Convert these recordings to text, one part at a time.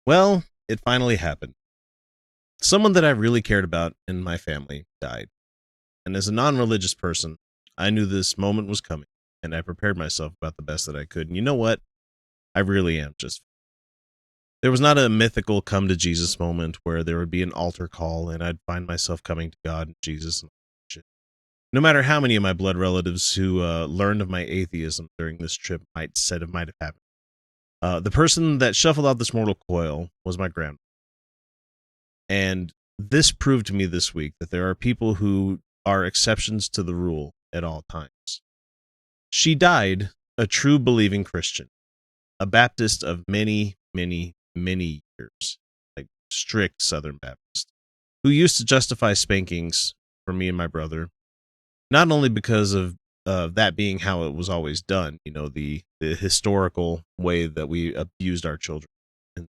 Well, it finally happened. Someone that I really cared about in my family died. And as a non religious person, I knew this moment was coming, and I prepared myself about the best that I could. And you know what? I really am just. There was not a mythical come to Jesus moment where there would be an altar call and I'd find myself coming to God and Jesus and shit. No matter how many of my blood relatives who learned of my atheism during this trip might have happened. The person that shuffled out this mortal coil was my grandma. And this proved to me this week that there are people who are exceptions to the rule at all times. She died a true believing Christian, a Baptist of many, many, many years, like strict Southern Baptist, who used to justify spankings for me and my brother, not only because of that being how it was always done, the historical way that we abused our children in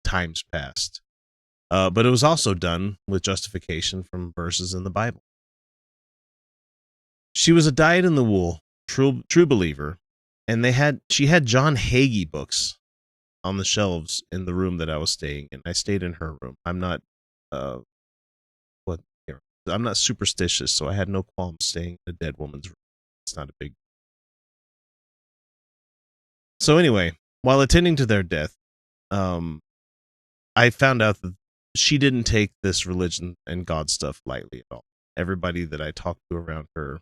times past, but it was also done with justification from verses in the Bible. She was a dyed-in-the-wool true believer, and she had John Hagee books on the shelves in the room that I was staying in. I stayed in her room. I'm not what I'm not superstitious, so I had no qualms staying in a dead woman's room. It's not a big. So anyway, while attending to their death, I found out that she didn't take this religion and God stuff lightly at all. Everybody that I talked to around her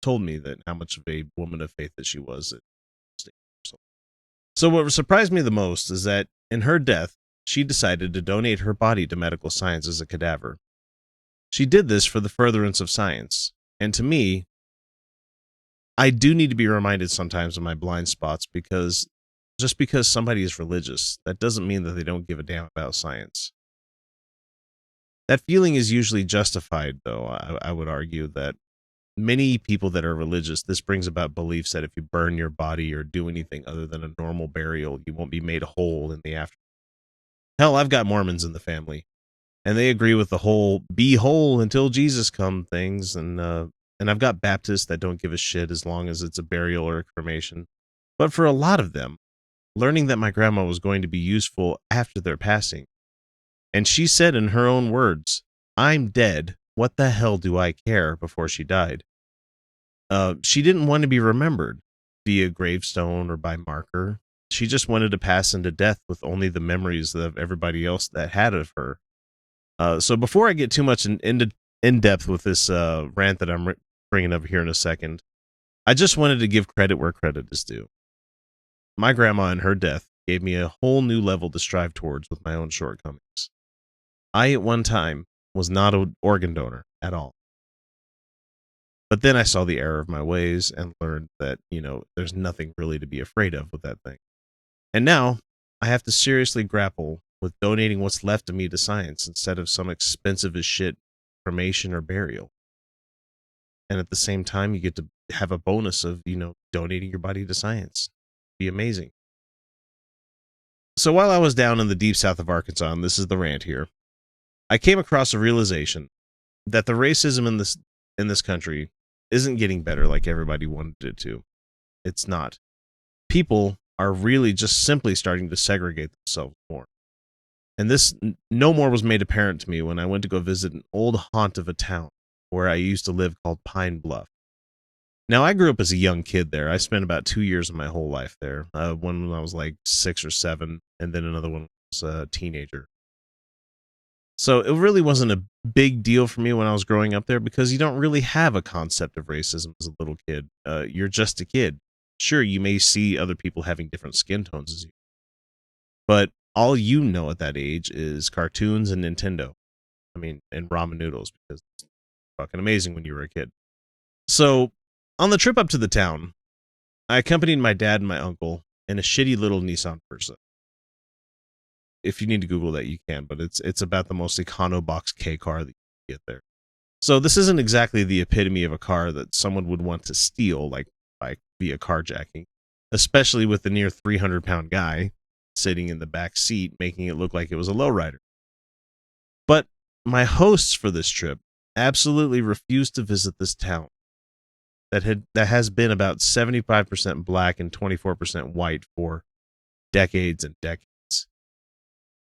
told me that how much of a woman of faith that she was. So what surprised me the most is that in her death, she decided to donate her body to medical science as a cadaver. She did this for the furtherance of science. And to me, I do need to be reminded sometimes of my blind spots, because just because somebody is religious, that doesn't mean that they don't give a damn about science. That feeling is usually justified, though. I would argue that many people that are religious, this brings about beliefs that if you burn your body or do anything other than a normal burial, you won't be made whole in the afterlife. Hell, I've got Mormons in the family, and they agree with the whole "be whole until Jesus come" things, and I've got Baptists that don't give a shit as long as it's a burial or a cremation. But for a lot of them, learning that my grandma was going to be useful after their passing, and she said in her own words, "I'm dead. What the hell do I care?" before she died. She didn't want to be remembered via gravestone or by marker. She just wanted to pass into death with only the memories of everybody else that had of her. So before I get too much in depth with this rant that I'm bringing up here in a second, I just wanted to give credit where credit is due. My grandma in her death gave me a whole new level to strive towards with my own shortcomings. I, at one time, was not an organ donor at all. But then I saw the error of my ways and learned that, there's nothing really to be afraid of with that thing. And now I have to seriously grapple with donating what's left of me to science instead of some expensive as shit cremation or burial. And at the same time, you get to have a bonus of, donating your body to science. Be amazing. So while I was down in the deep south of Arkansas, and this is the rant here, I came across a realization that the racism in this country isn't getting better like everybody wanted it to. It's not. People are really just simply starting to segregate themselves more. And this no more was made apparent to me when I went to go visit an old haunt of a town where I used to live called Pine Bluff. Now, I grew up as a young kid there. I spent about 2 years of my whole life there. One when I was like 6 or 7, and then another one was a teenager. So it really wasn't a big deal for me when I was growing up there, because you don't really have a concept of racism as a little kid. You're just a kid. Sure, you may see other people having different skin tones as you, but all you know at that age is cartoons and Nintendo. I mean, and ramen noodles, because it's fucking amazing when you were a kid. So on the trip up to the town, I accompanied my dad and my uncle in a shitty little Nissan Versa. If you need to Google that, you can, but it's about the most econo box K car that you can get there. So this isn't exactly the epitome of a car that someone would want to steal, like via carjacking, especially with the near 300-pound guy sitting in the back seat, making it look like it was a lowrider. But my hosts for this trip absolutely refused to visit this town that has been about 75% black and 24% white for decades and decades.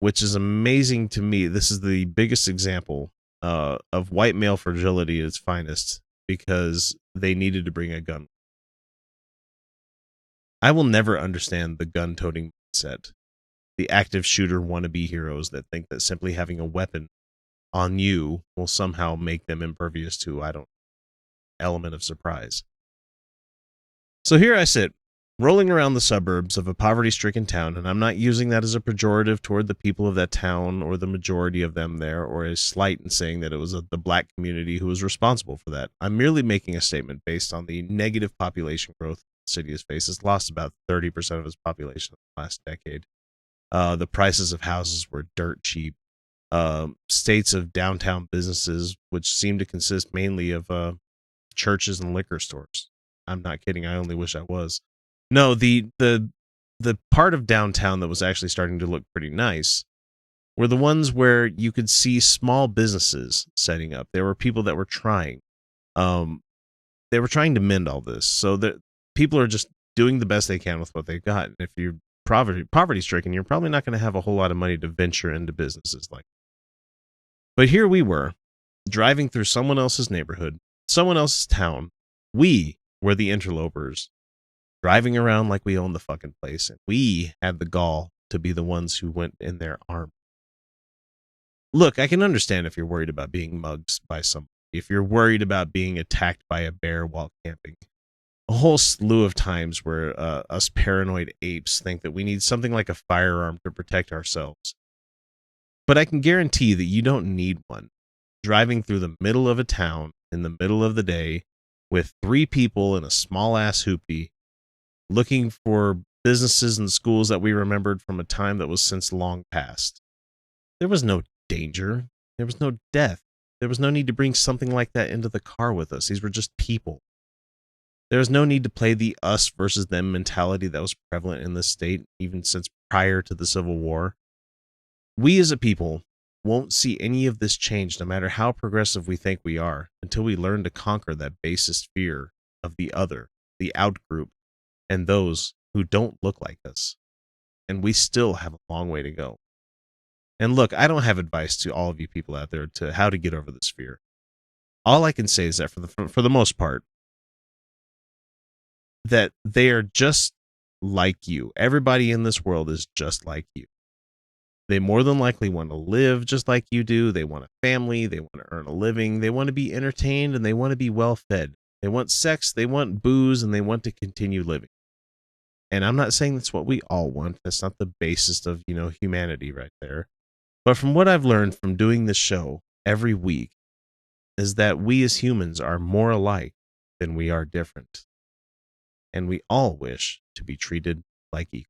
which is amazing to me. This is the biggest example of white male fragility at its finest, because they needed to bring a gun. I will never understand the gun-toting mindset, the active shooter wannabe heroes that think that simply having a weapon on you will somehow make them impervious to, element of surprise. So here I sit, rolling around the suburbs of a poverty-stricken town, and I'm not using that as a pejorative toward the people of that town or the majority of them there, or a slight in saying that it was the black community who was responsible for that. I'm merely making a statement based on the negative population growth the city has faced. It's lost about 30% of its population in the last decade. The prices of houses were dirt cheap. States of downtown businesses, which seem to consist mainly of churches and liquor stores. I'm not kidding. I only wish I was. No, the part of downtown that was actually starting to look pretty nice were the ones where you could see small businesses setting up. There were people that were trying. They were trying to mend all this. So that people are just doing the best they can with what they've got. And if you're poverty stricken, you're probably not going to have a whole lot of money to venture into businesses like that. But here we were, driving through someone else's neighborhood, someone else's town. We were the interlopers, driving around like we owned the fucking place, and we had the gall to be the ones who went in there armed. Look, I can understand if you're worried about being mugged by somebody, if you're worried about being attacked by a bear while camping. A whole slew of times where us paranoid apes think that we need something like a firearm to protect ourselves. But I can guarantee that you don't need one. Driving through the middle of a town in the middle of the day with 3 people in a small-ass hoopty, looking for businesses and schools that we remembered from a time that was since long past. There was no danger. There was no death. There was no need to bring something like that into the car with us. These were just people. There was no need to play the us versus them mentality that was prevalent in this state, even since prior to the Civil War. We as a people won't see any of this change, no matter how progressive we think we are, until we learn to conquer that basest fear of the other, the outgroup, and those who don't look like us. And we still have a long way to go. And look, I don't have advice to all of you people out there to how to get over this fear. All I can say is that for the most part, that they are just like you. Everybody in this world is just like you. They more than likely want to live just like you do. They want a family. They want to earn a living. They want to be entertained, and they want to be well fed. They want sex. They want booze, and they want to continue living. And I'm not saying that's what we all want. That's not the basis of, humanity right there. But from what I've learned from doing this show every week is that we as humans are more alike than we are different. And we all wish to be treated like equals.